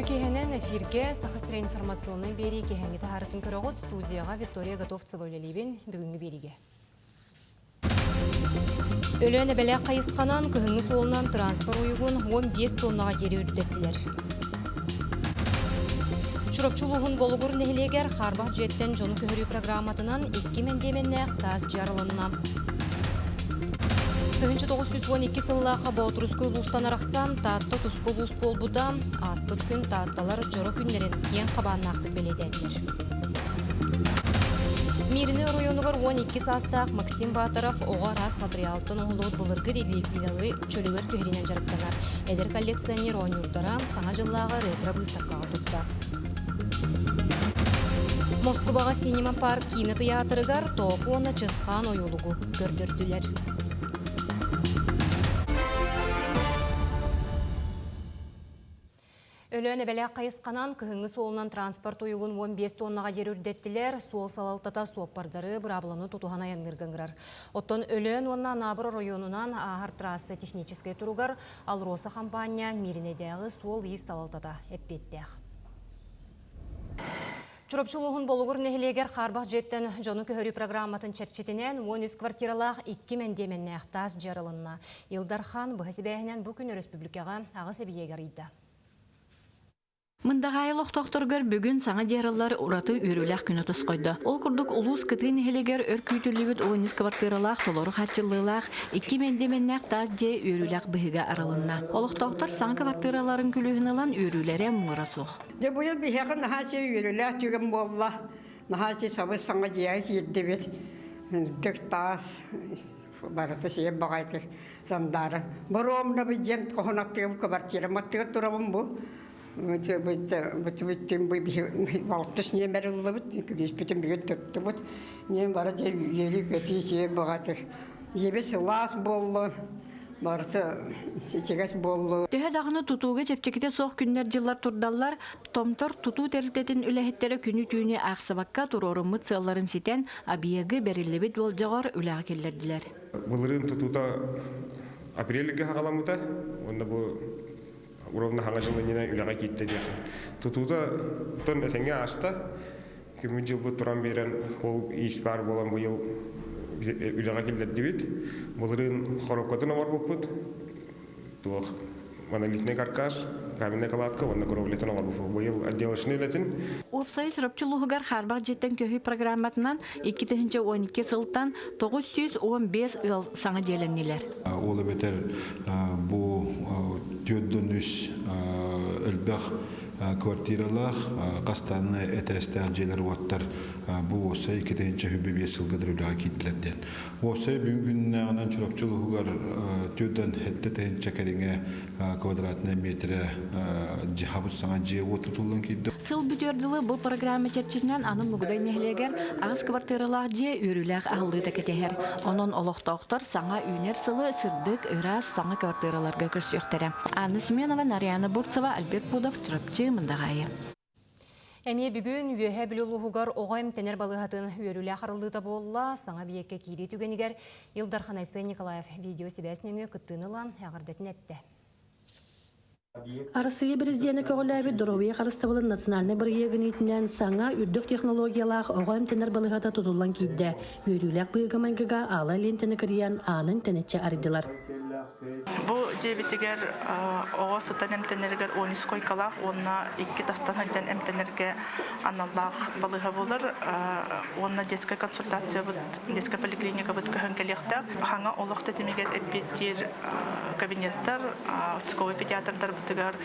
Түйкехенен эфирге сахасыра информационный бери кехенге тахарытын көрөгөт студияға Виктория Готовцева өлелейбен бүгінгі бериге. Өлөне бәле қайысқанан күхіңі солынан транспорт ойығын 15 тоннаға дері үрдеттілер. Чурапчулуғын болуғыр нехелегер Харбақ жеттен жону көхірі программатынан 2 мендеменнәқ таз жарылынна. 1912 сыллаға Баутуруской лустан арақсан таатты тұспыл луст болбуда аспыт күн таатталар жоры күнлерін кен қабанын ақтық беледетілер. Миріне районығыр 12 састақ Максим Батаров оға рас материалтын оғылығы бұлырғы реликвиялары чөлігір түйерінен жарықтанар. Әдер коллекционер ойнырдара саңа жыллағы ретро бұстаққаға тұтта. Москваға синема парк кинотеатрыгар тоқуына чысқан ойылығы көрдірділер. Өлөне бәле қайысқанан күхіңі солынан транспорт ойығын 15 тоннаға дер үрдеттілер, сол салалтата суаппардары бұрабылыны тұтуғана яңырғыңғырар. Оттон өлөн онна набыр районынан ағар трассы техническай тұруғар, ал Роса компания миринедегі сол ес салалтата әппеттеғ. Чурапчулуғын болуғыр нехелегер Харбақ жеттен жону көхөрі программатын чәрчетінен 13 квартиралақ 2 мендеменне ақтаз жарылынна. Илдархан бұхасибәйінен бүкін республикаға ағыз әбиегер еді. Мындағайлық тоқтыргар бүгін саңа дералар ураты үріләқ күні тұс қойды. Ол күрдік ұлыс кітлін хелегер өр күйтілігіт 13 квартиралақ толоры қатчылылақ 2 мендеменнәқ таз де үріләқ бұхыға аралынна. Олық тоқтыр саңа квартираларын күлігін алан үрілері мұра соқ. Бұйыл бігеғі нағасы үріләқ түгім болла. Нағасы сабы саңа дияғы келді бет. Түк таз барыты сүйе бағайды зандары. Бұр омда бұл жем қоғынақтығым квартира. Маттығы тұрабым бұл. Бұттым балтыс не бәрілі бұт, күреспетін бүгін түртті бұт. Нем бары де елі көті сүйе бағатыр. Ебе сылас болу, барыты сетегес болу. Төһе дағыны тұтуға чепчекете соқ күннер жылар тұрдалар, томтор тұту тәрілтетін үләхеттері күні түйіне ақсабаққа тұрорымыт сылларын сетен абияғы бәрілебет бол жағар үләға келдерділер. Бұлырын тұтута апреліге қағаламыта, онда бұл уровна хангажылынына үләға кетті дейін. Тұтуды тұн өтеңе аста, көмін жыл бұд тұран берен ол ес бар болан бұйыл үләға келдер дейбет. Бұлырын қорапқатын авар бұппыд, тұқ монолитный каркас, каменная кладка, онна коровлетін авар бұппыд. Бұйыл отделышын өлетін. Опсайыз Рапчылуғығар Харбақ жеттен көхі программатынан 2012 сылттан 915 ыл саңа деленнелер. Олы бетер бұл түйөдден үс өлбәқ квартиралах қастанны әтәстәғ желер уаттар бұл осай 2025 сылғыдыр үліға кейтілерден. Осай бүгінгі ғанан Чурапчылуғығар түйөдден әтті тәйінші кәріңе квадратны метрі жиғабыз саңа жия отытылын кейді. Сыл бүтөрділі бұл программа чәрчетінен анын мұғыдай нәхілегер ағыз квартиралақ жия өріләқ ағылды тәкетехер. Онын олықтауқтар саңа үйнер сылы сырдық ұрас саңа квартираларға көрсіқтері. Анны Сменова, Нарияна Бурцева, Альберт Пудов, Чурапчы, Мындағайы. Әме бүгін үйе білілуғығар оғайым тәнер балығатын өрілі ақырылыда болла, саңа биекке кейді түгенігер Илдархан Айсы Николаев видео себәсінен күттінілан әғырдетін әтті. Арысыгы президенті көғіләбі Доровия қарыстабылын национальный бір егінетінен саңа үрдік технологиялақ оғайым тәнер балығата тұтылан кейді. Өріләк бұйығымайгыға ала лентені кіриян анын тәнетчі арыдылар. Бұл жебетігер оға сытан әмтенергер 13 койкалақ, онына 2 тастан ханчан әмтенерге аналлақ балыға болыр. Онына детская консультация бұд, детская поликлиника бұд көхін келектер. Хаңа олықты демегер әппеттер кабинеттер, участковый педиатрдар бұтығар,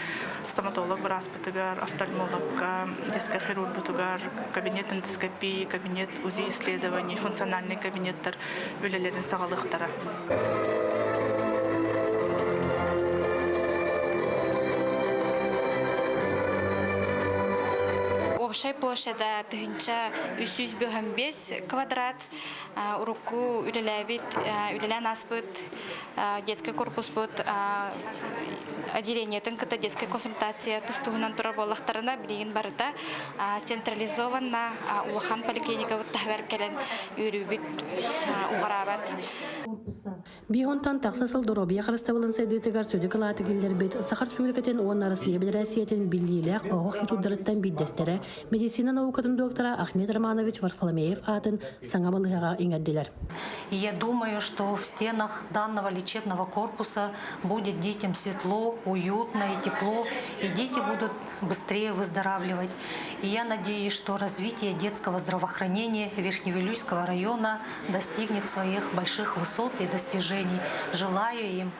стоматолог бірас бұтығар, офтальмолог, детская хирург бұтығар, кабинет эндоскопии, кабинет УЗИ исследований, функциональный кабинеттер өлелерін сағалықтары. Общая площада тыгынча 305 квадрат, урукку үлелән аспыт, детский корпус бут, отделение тынкыта детская консультация тустугунан тура боллахтарына билигин барыта централизованно улахан поликлиника буттагар келен үрүбүт угарабат. Бионтан таксасыл доробия харыстабылын сайдытыгар сөйді кылаты келдербет Сахар Республикатын оннары Сиебел Россиятын биллилек оғық хирурдарыттан биддестері медицина наукатын доктора Ахмед Романович Варфоломеев атын саңа балыға иңердилер. Я думаю, что в стенах данного лечебного корпуса будет детям светло, уютно и тепло, и дети будут быстрее выздоравливать. И я надеюсь, что развитие детского здравоохранения Верхневилюйского района достигнет своих больших высот и достижений. Желаю им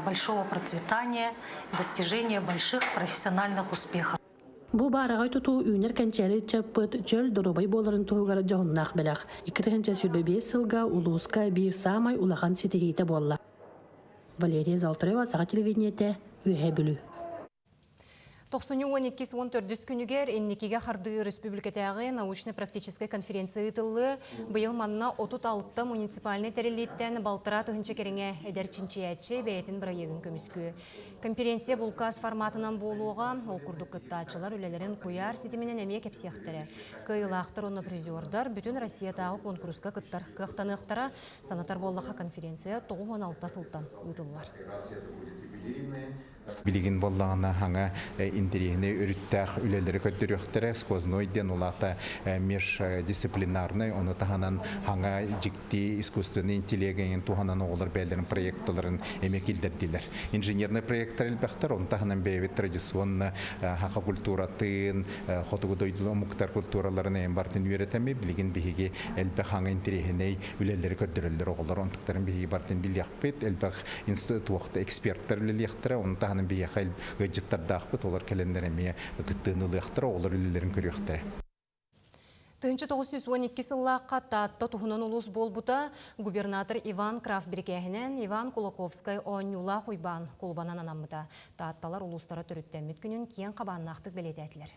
большого процветания, достижения больших профессиональных успехов. Бу барагай туту үнер кенчәле чаппыт чөл доробай боларын тугар жоннак беләк. 2025 сылга улуска бир самай улахан ситигите болла. Валерия Залтарева, Саха телевидениете, Үйе бүлү. 12-14 күнігер энникеге қарды республикатағы научно-практической конференция ұтылы бұйыл манна 36 муниципальный тәрелеттен балтыра тұхынчы керіңе әдәрчінші бәйетін бір егін көміскі. Конференция бұлкас форматынан болуға ол күрдік күттачылар үлелерін қойар сетіменен әме кепсияқтыры. Кыйлақтыр оны призердар бүтін Россиятағы конкурсқа күттар. Қықтанықтара санатар боллаға конференция 9-16 сылтан ұтылылар. Билигин боллағына хаңа интерегіне үріттәқ үлелері көттіріқтірі сквознойден олақта междисциплинарный, оны тағанан хаңа жікті искусственный интеллигенген туғанан оғылар бәлдерін проектларын емекілдерділер. Инженерный проекттар әлбәқтар, оны тағанан бәйбет традиционны хақа культуратын, хотуғыдойдылы мұқтар культураларын әйін үйретәме, билигин бігеге әлбәқ хаңа интерегіне үлелері көттірілдер оғылар. Онтықтарын бігеге бартын білияқпет, әлбәқ институт уақыты эксперттар үлелияқтыры, оны тағанан бияқайыл ғыджыттардақпыт, олар кәлендеріме күттіғынылықтыры, олар үлелерін көріқтірі. Тынчы 912 сыллаққа татта тұхынан ұлыс болбута губернатор Иван Крафберкәхінен Иван Кулаковскай оңюла хуйбан қолбанан анамыта. Татталар ұлыстары түріттәмет күнін кейін қабаннақтық белетәтілер.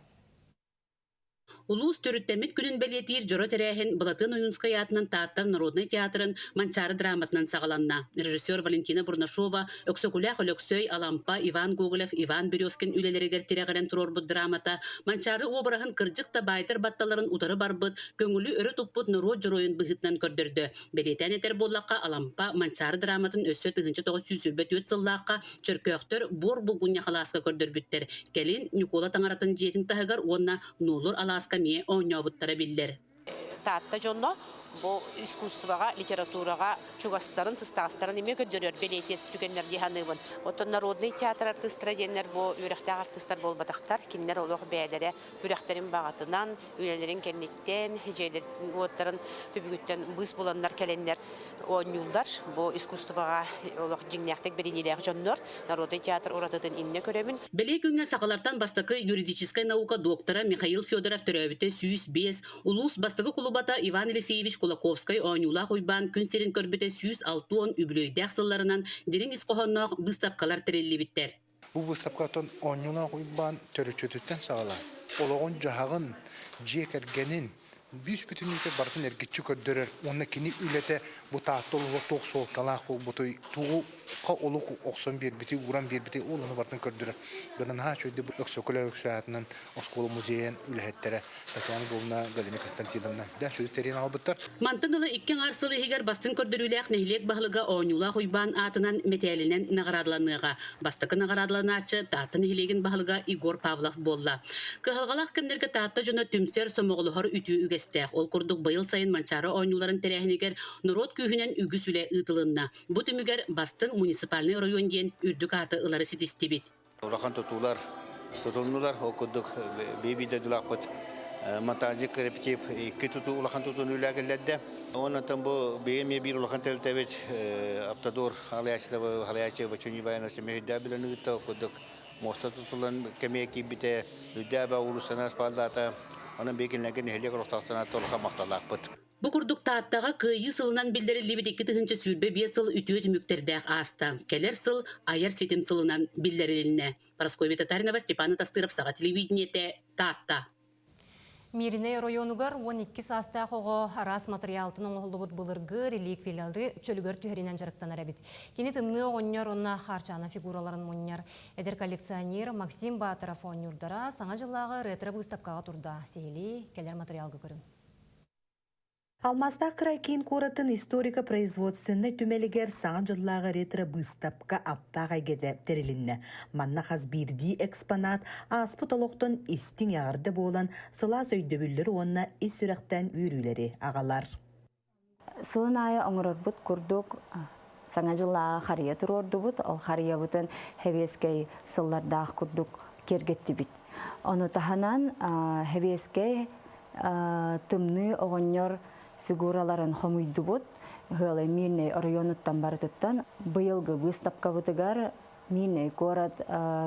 Улус төрүттәмит күнін бәлетир жора тәрәхін Балатын Уюнскай атынан Тааттар Народный театрын Манчары драматынан сағаланна. Режиссер Валентина Бурнашова, Өксөкулях Олексөй, Алампа, Иван Гоголев, Иван Березкин үлелерігер тирәғарен тұрорбыт драмата, Манчары обырағын кырджықта байтыр батталарын утары барбыт, көңілі өрі тұппыт народ жоройын бұғытнан көрдірді. Бәлетән етер боллаққа Алампа, Манчары драматын өссө 1900 сыллаққа чөркөқтер бор бұлғын яқаласқа көрдірбіттер. Келін Никола Таңаратын жетін тағығар онна нолыр аласка мие оңнобуттара биллер. Таатта жонно бу искусствоға, литератураға чугастарын, сыстағыстарын еме көддөрөр белетет түгеннер диханыбын. Отон народный театр артыстыра денер бу үрәқтәг артыстар болбатақтар, кинлер олық бәдері үрәқтәрін бағатынан, үлелерін кәннеттен, хижейлерін оттарын төбігіттен бұз боландар кәленлер оңюлдар. Бу искусствоға олық жиңнәқтік беренелер жоннор, народный театр оратыдың инне көремін. Беле күнге сақалартан бастықы юридическая наука доктора Михаил Федоров төрәбіті сүйіс бес, улус бастықы клубата Иван Елисеевич Кулаковскай оңюла хуйбан күн серин көрбіте 106 үбілөйдәк сылларынан дерин исқоғаннақ бұстапқалар тәрелі біттер. Бұл бұстапқатон оңюла хуйбан төрүчөтүттен сағала. Олығын жағағын, жекергенін, бүйіс бүтінлікті бартын әргетші көрдірер. Онына кені үлеті бұ таатты олығы тоқ соғықталақ бұл бұтой туғы қа олығы оқсан бер біті, уран бер біті олыны бартын көрдірер. Бұдан ха шөйді бұл өксөкілер өксөятынан Осколы музейін үләхеттері Татьяна Голна, Галина Константиновна да шөйді терен албыттар. Мантынылы иккен арсылы егер бастын көрдіруләк нәхілек бағылыға оңюла хуйбан атынан метәлінен нағарадыланыға. Бастықы нағарадыланачы таатын нәхілеген бағылыға Игор Павлов болла. Кығылғалақ кімдерге таатты жона түмсер сомоғылығыр үті үгестәқ. Ол күрдік байыл сайын манчары оңюларын тәрәхінегер народ күйінен үгіс үлі ұтылынна. Бұ түмігер бастын муниципальный район ден үрдік аты ылары сетестебет. Улахан тұтулар, тұтылнулар, ол күрдік бейбейді дүлақпыт. Матажик репетип, икки тұту улахан тұтun үләгілдәді. Онытын бұл бейме бір улахан тәлтәбет аптадор халаячы вачуни баянасы мехидда білін ұйтта күрдік. Моста тұтылын кәмеки біте үддәбі улысына спалдата. Оның бекінләген хелек рұқтақтана толыға мақталақпыт. Бұ күрдік тааттаға күйі сылынан білдері лебедеккі тұхынчы сүрбе бе сыл үтіөт мүктердәқ аста. Келер сыл айар сетім сылынан білдері еліне. Парасковия Татаринова, Степана Тастыров, Саға телевидениеті, Таатта. Мириней районугар 12 саста қоғы арас материалтының оғылыбыт бұлырғы реликвиялары чөлігер түйерінен жарықтан әрәбіт. Кені тымны оғынер онна харчана фигураларын мұннер. Әдер коллекционер Максим Батаров оңырдара саңа жылағы ретро выставкаға тұрда. Сейлі келер материалғы көрім. Алмазда Крайкин коратын историко-производственный түмелігер саңа жыллағы ретро выставка аптаға геде терілінні. Манна бирди экспонат аспыт олықтың истин яғырды болан сыла сөйдөбілдері онна ис сүректен үйрілері ағалар. Сылын айы оңырыр бұд күрдік саңа жыллағы қария тұрорды бұд, ол қария бұдын хевескей сыллардағы күрдік кергетті бит. Оны таханан хевескей тымны оғынер фигураларын хомуйды бұд, ғылы мирней районуттан барытыттан, бұйылғы выставка бұдығар мирней город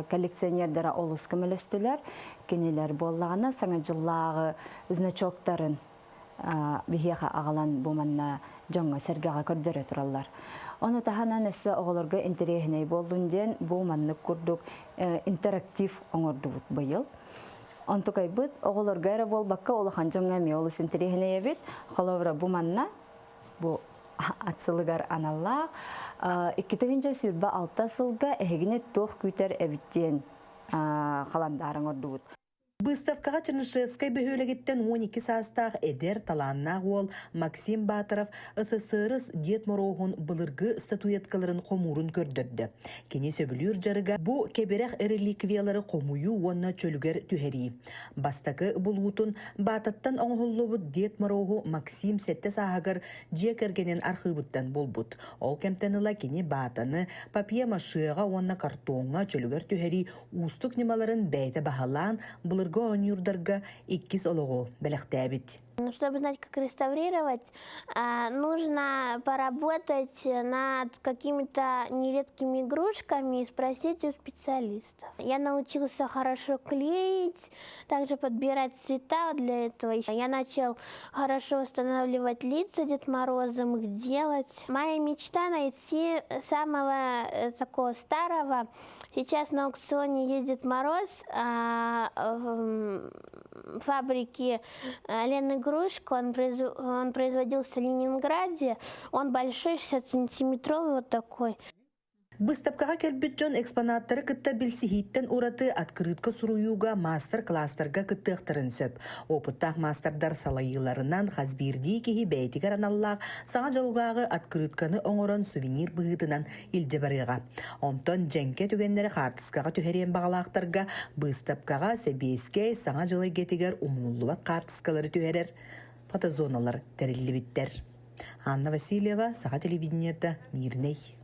коллекционердері олыс көмілістілер, кенелер болағына саңа жыллағы значоктарын бігеға ағалан бұманна жаңға сәргеға көрдері тұралар. Оны таханан өсі оғылырғы интерегіней болуынден бұманны күрдік интерактив оңырды бұд бұйыл. Онтукай бұд, оғылыр гайра бол баққа олыған жоңа ме олыс интерегіне ебет, қолавыра бұманна, бұ атсылығар аналлақ, 2-тігінче сүрбі 6 сылға әгіне тоқ күйтер әбіттен қаландарын орды бұд. Выставкаға Чернышевскай бөхөлегеттен 12 састақ әдер таланнақ ол Максим Батаров СССР Дед Морохун бұлырғы статуэткаларын қомурын көрдірді. Кене сөбілер жарыға бұ кеберек реликвиялары қомую онна чөлігер түхәри. Бастақы бұлғутын бататтан оңғылы бұд Дед Мороху Максим сәтті сағығыр жекергенен архивыттан бол бұд. Ол кемтаныла кене батаны папия машыға онна картонға чөлігер түхәри ұстық немаларын бәйті бағалан бұлыр юрдарга иккис олого белехтебит. Чтобы знать, как реставрировать, нужно поработать над какими-то нередкими игрушками и спросить у специалистов. Я научился хорошо клеить, также подбирать цвета для этого. Я начал хорошо устанавливать лица Дед Морозом, их делать. Моя мечта найти самого такого старого. Сейчас на аукционе есть Дед Мороз в фабрике Лены Грушко. Он производился в Ленинграде. Он большой, 60-сантиметровый, вот такой. Выставкаға келбет жон экспонаттары кытта білсихиттен ураты открытка суруюга мастер-класстарға кыттықтырын сөп. Опыттақ мастердар салайыларынан хазбирди кеhi бәйтігер аналлақ саңа жылғағы открытканы оңырын сувенир бұғытынан илді барыға. Онтон жәнке түгенлері қартысқаға түхерен бағалақтарға выставкаға себеске саңа жылы кетігер умуллуат қартысқалары түхерер фотозоналар дәрілі біттер. Анна Васильева, Саға телевидениеті, Мирней.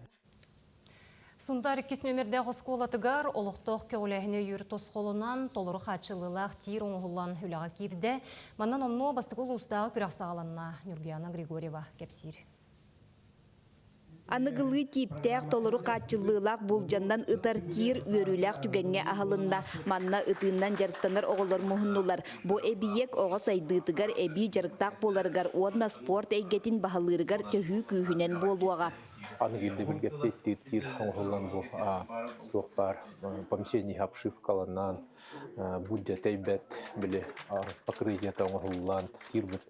Сундар кисмемерде ғосколатыгар олықтық кеуләхіне юртос қолынан толыры қатшылылақ тир оңғылан үліға кирді. Маннан омно бастықыл ұстағы күрақ сағаланна Нюргияна Григорьева кепсир. Анығылы типтәқ толыры қатшылылақ бұл жандан ұтар тир өріләқ түгенге ағылында манна ұтыннан жарықтаныр оғылыр мұхыннулар. Бұ әбиек оға сайдытыгар әбі жарықтақ боларығар оғына спорт әйгетін бағалырығар төхі күйінен болуаға. Аны келді білгетті тир оңғылан бұл жоқтар, помещение обшивкаланан, бюджет әйбет білі покрытиеті оңғылан тир бұд.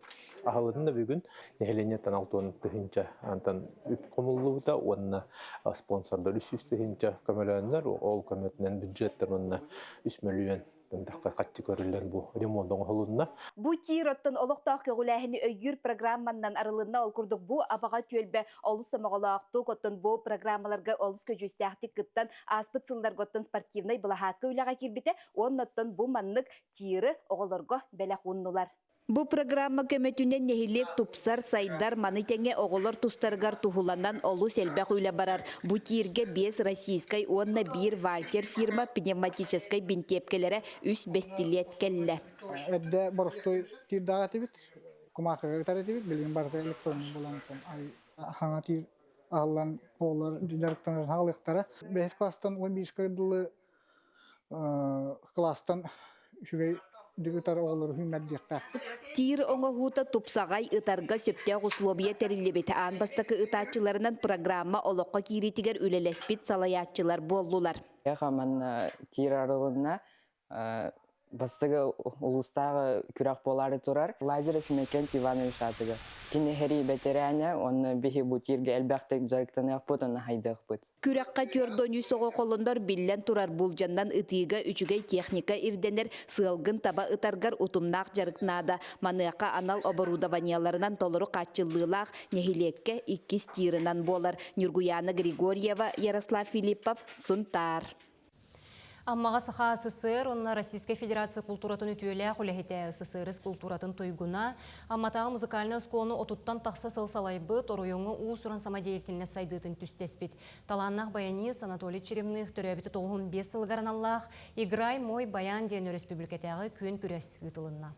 Ағылыдында бүгін нәхеленеттен алтуын тұхынша антан үп қомылуыда, онына спонсордар үс тұхынша көмеләнлер, ол көметінен бюджеттер онына 3 миллион таққа қатты көрілен бұл ремонтың ғылынна. Бұл тироттың олықтақ көгіләхіні өйір программаннан арылынна ол күрдік бұл апаға төлбе олыс самағылақты көттін бұл программаларға олыс көжістәқтік күттін аспыт сылдар көттін спортивнай бұлағақы өліға кербеті, оннаттың бұл маннық тирі оғылырға бәләқ ұннулар. Бұл программа көмөтүнен нехилек тупсар сайдар маны теңе оғылар тустаргар тухуландан олу сәлбәқ үйлі барар. Бұл тирге 5 российскай, онна 1 Вальтер фирма пневматическай бинтепкелері 3 бестилет келі. Әбді бұрыстой тирдағы тебет, құмақыға ғытары тебет, білген барда электронын боланытын. Хаңа тир ағылан олар жарықтаныр ағылықтары. 5 класстан 15 қайдылы класстан үшігей Тир оңғуыта тупсағай ұтарға сөптеу ғұслобия тәрілебеті анбастақы ұтатчыларынан программа олыққа киретігер үлелеспет салаятчылар болулар. Яғаман тир арылына Бастыгы улустағы күрәк болары турар. Лазеров Мекент Иванович атыгы. Кини хери ветеране, он бихи бутирге элбәқтік жарықтаны ақпыт, оны хайдық бұд. Күрәкқа түрдөн үсоғы қолындар биллен турар булжандан ытыйга үчүгей техника ирденер сылгын таба ытаргар утумнақ жарықтнада. Маныяқа анал оборудованияларынан толыру қатчылылақ нехилекке 2 стирынан болар. Нюргуяна Григорьева, Ярослав Филиппов, Сунтар. Аммаға саха СССР, онна Российская Федерация культуратын үтүелі құлехете СССР культуратын тойгуна, амматағы музыкальный сколыны отуттан тақса сылсалайбы, торойоңы уусуран самодеятельне сайдытын түстеспит. Таланнақ баянист Анатолий Черемных түрәбіті 95 сылғаран Аллах, играй мой баян ден республикатағы күн күрес ғытылынна.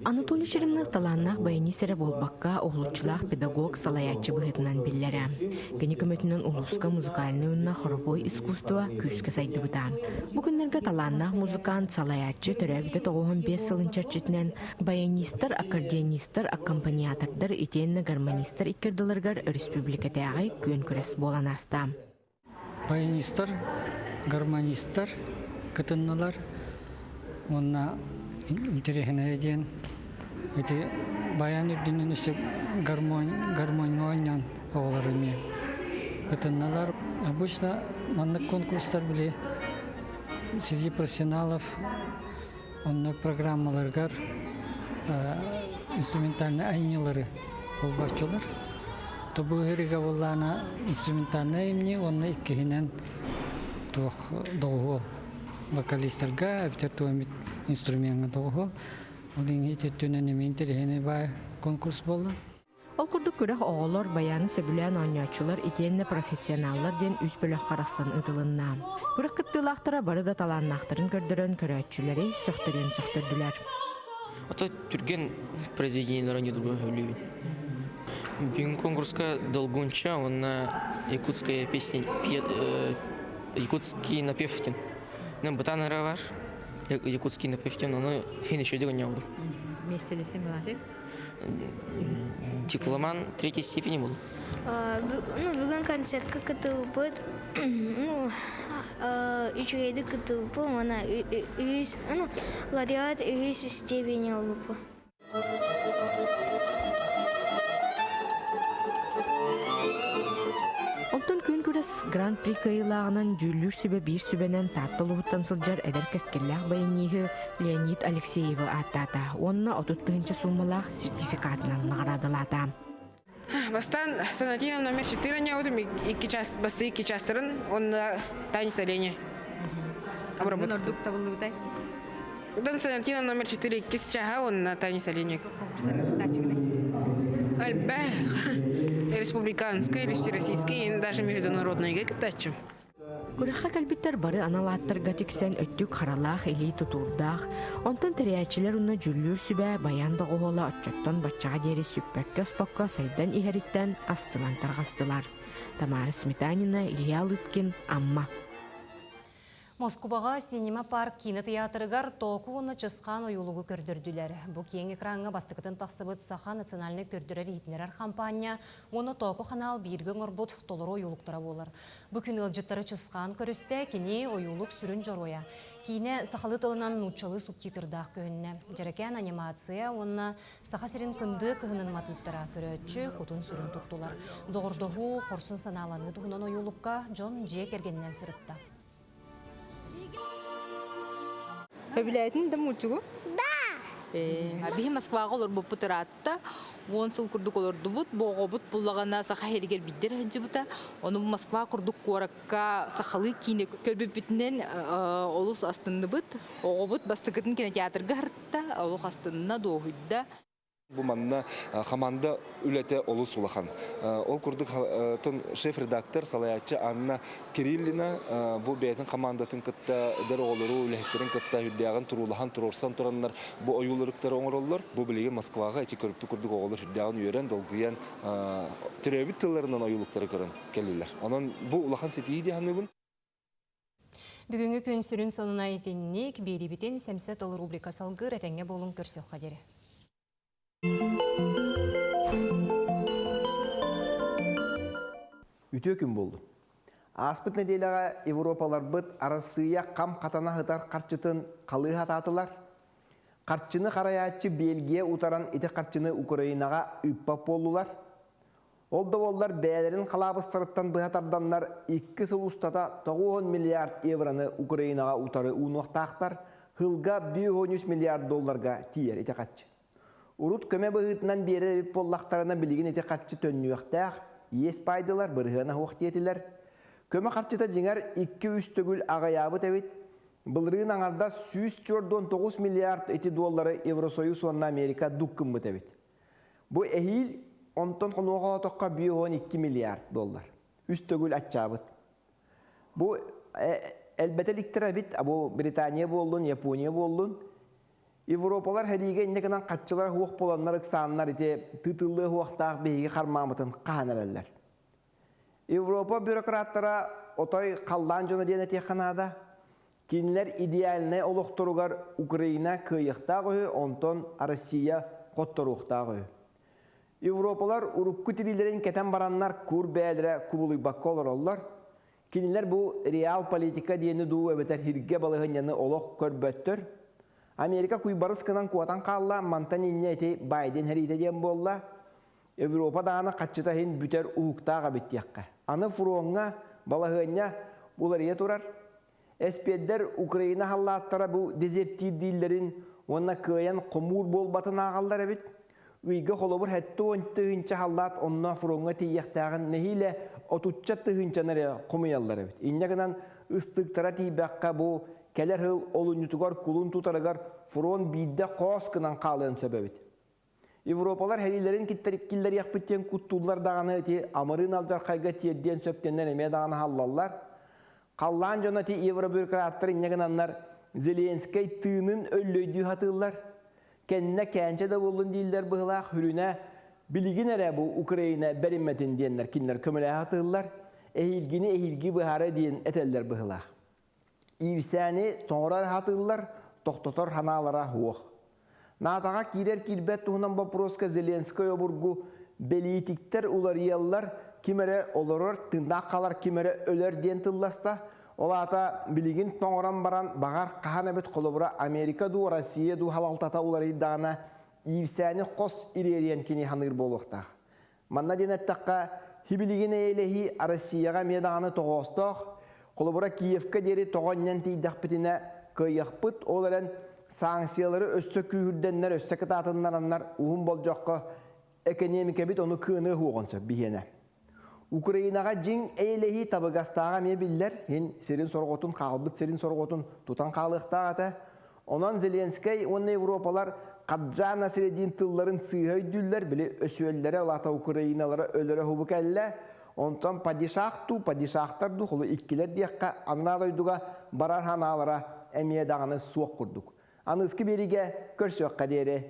Анатолий Черемных таланнақ баянисері болбаққа оғлучылақ педагог салаятчы бұғытынан білдері. Гені көмөтінен улуска музыкальный үнна хоровой искусство күске сайды бұдан. Бүгінлерге таланнақ музыкант салаятчы түрәбіді 95 сылын чарчетінен баянистер, аккордеонистер, аккомпаниатордар, итенні гармонистер иккерділергер республикатағы көн күрес болан аста. Баянистер, гармонистер, кытыннылар, онна интересная день. Эти баян үрдінен үші гармония ойнан оғыларыме. Кытынналар обычно маннық конкурстар біле среди профессионалов онны программаларгар инструментальный айнелары болбақчылар. То бұл ғырыға болана инструментальный айне онны иккігінен доғыл. Вокалистерга, әбітер инструментға доғыл. Олың ететтінен еме интерегені бай конкурс болды. Ол күрдік күрек оғылар баяны сөбілен ойнатшылар итенне профессионаллар ден үз бөлік қарақсан ұтылынна. Күрек күттілақтыра бары да таланнақтарын көрдірін көрәтшілері сөқтірділер. Ата түрген произведениялар ойнадырға өлеуін. Бүгін конкурска долгунча, онна якутская песня, якутский напевтен. Нам батанара var. Якутский напевтен, оны хен еще дегон яуды. Меселесі мелады? Дипломан 3-й степени был. Бүгін концертқа күтіп бұд. Үчігейді күтіп бұд. Мана лауреат 3 степени олып бұд. Онтон күн күрес Гран-при кайылағынан жүллүр сүбе бір сүбенен таттылуыттан сылжар әдер кәскелләқ баяниғы Леонид Алексеева аттата. Онына 30-ынчы суммалақ сертификатынан нағырадылата. Бастан санатина номер 4 няудым, басты 2 частырын, онына танец оленя. Обработка. Удан санатина номер 4 2 чаға, онына танец оленя. Альбе, республиканской, российской, даже международной гектачем. Күрәхә кәлбиттер бары аналаттырга тиксен өттүк харалах или тутурдах. Онтон терәчләр уны жүллүр сүбә баян да оғыла отчоттан баччага дери сүппәккә спокка сайдан иһәриттән астылан таргастылар. Тамара Сметанина, Илья Лыткин, Амма. Москваға синема парк кинотеатрыгар тоқуыны чысқан ойулуғы көрдірділер. Бұ кейін экранға бастықытын тақсыбыт Саха национальный көрдірер етінерер компания, оны тоқу қанал бейірген орбут толыру ойулуқтара болар. Бұ күн ылжыттары чысқан көрісті кені ойулуq сүрін жороя. Кейіне Сахалы тылынан нучалы субтитрдақ көніне. Жарекен анимация, оны Саха серін күнді кығынын матыттара көрөтчі күтін сүрін тұқтылар. Доғырдығы қорсын саналаны тұғынан ойулуққа Джон Джек ергеннен сырытта. Öbületin de muçugu? Da. Bihi Moskvaga olur bu pıtıratta. 10 yıl kurduk olurdu bu. Boğobut bullagana saha heriger bidder hacı buta. Onu Moskva kurduk korakka sahalı kine körbüpütünden olus astındı bıt. Oğobut bastıkıtın kinoteatrga hartta. Olu hastınına doğuyda. Bu manna komanda ülete olus ulahan. Ol kurduk şef redaktör salayatçı Anna Kirillina bu beytin komandatın kıtta der oluru ülehlerin kıtta hüddiyağın turulahan turursan turanlar bu oyulurukları oңороллар. Bu bilgi Moskvaga eti körüptü kurduk oğulur hüddiyağın yören dolguyan türebit tıllarından oyulukları körün kelliler. Onun bu ulahan setiyi diyanı bun. Бүгінгі күн сүрін сонuna етіннік беребетін сәмсет ыл рубрика салғыр әтәңе болын көрсек қадері. Ütü gün buldu. Аспыт неделяға Европалар бұд арасыя қам қатана хытар қарчытын қалы хататылар. Қарчыны қараячы Бельгия утаран ите қарчыны Украинаға үппап болулар. Олда олар бәлерін қалабыстырыттан бұхатарданлар 2 сыл ұстата 9 миллиард евроны Украинаға утары ұнуқтақтар, хылға 113 миллиард долларға тиер ите қатчы. Урут көме бұғытынан бері боллақтарына білген ите қатчы төннуқтақ, ес пайдылар, бұрғына хоқтетілер. Көме қарчыта жеңер 2-3 төгіл ағаябы тәвет, бұлырын аңарда 149 миллиард эти доллары Евросоюз онна Америка дұққым тәвет. Бұл әйіл онтон қонуға тоққа 112 миллиард доллар. 3 төгіл атчабыт. Бұл әлбәтеліктер әбет, бұл Британия болуын, Япония болуын. Европалар хәриге иннекінен қатчылар хуақ боланлар ықсанлар ете тытылы хуақтағы бейге қармамытын қағанаралар. Европа бюрократтара отой қалдан жоны дейін әтеқанада кинлер идеаліне олықтыруғар Украина күйіқта қойы, онтон Россия қоттыруқта қойы. Европалар ұрыққы тирилерін кәтен баранлар күр бәдірі күбілі баққа олар олар. Кинлер бұл реал политика дейіні дұу әбетер хирге балығын яны олық көрбөттір. Америка күйбарыс кынан куатан қалла, мантан инне әте Байден хәрейте дейін болла. Европа дағаны қатшыта хен бүтер ұғықтаға біттияққа. Аны фуруңға, балағыня бұлария тұрар. Әспеддер Украина халлаттара бұл дезертир дейлерін онына көйен құмур болбатын ағалдар әбет. Үйгі қолыбыр хәтті онты хынча халлат онына фуруңға тейяқтағын нәхейлі отуччатты хынчанары құмыялар әбет. Иннегінен ұстықтара тейбәққа бұл кәлер хыл олынютугар кулун тутарыгар фурон бидде қос кынан қалын сөбәбет. Европалар хәрилерін киллер яқпыттен күттулар дағаны әте амырын алжар қайға тиерден сөптеннен әме дағаны халлалар. Қаллан жона те евробюрократтар иннегінанлар Зеленскай тыынын өллөйді хатылар. Кәнне кәнче да болын дейілдер бұғылақ хүріне білігін әрі бұл Украина бәрімметін дейінлер кинлер көмілі хатылар. Әйілгіні әйілгі бұхары дейін әтелдер бұғылақ. Ирсәне тоңырар хатылар, тоқтотор ханалара хуақ. Натаға кирер кирбет туғынан бапроска Зеленскай обургу белитиктер улар еллар кимере олорор тындақ қалар кимере өлер ден тылласта. Олата білігін тоңыран баран бағар қаған әбет қолыбыра Америка ду, Россия ду халалтата улар иддағына ирсәне қос иререн кені ханыр болуқтақ. Манна денеттаққа хибілігін әйлехи Россияға медағаны тоғыстық, қолыбыра Киевка дері тоғаннен тейдақ бітіне көйіқпыт оларын санкциялары өссө күйірденлер, өссө кытатынларанлар уғын бол жоққа экономика бит оны кыны хуғынсы бейені. Украинаға жин әйлехи табығастаға ме білдер, хен серин сорғотын қалбыт, серин сорғотын тұтан қалықтағаты. Онан Зеленскай, оны Европалар қаджана средин тылларын сыйхайдүллер, білі өсуеллері олата Украиналары өлері хубы кәлі. Онтан падишақтарду, құлы иккілер дейққа анадойдуға барар ханалара әмие дағаны суық құрдық. Анысқы беріге көрсөк қадері.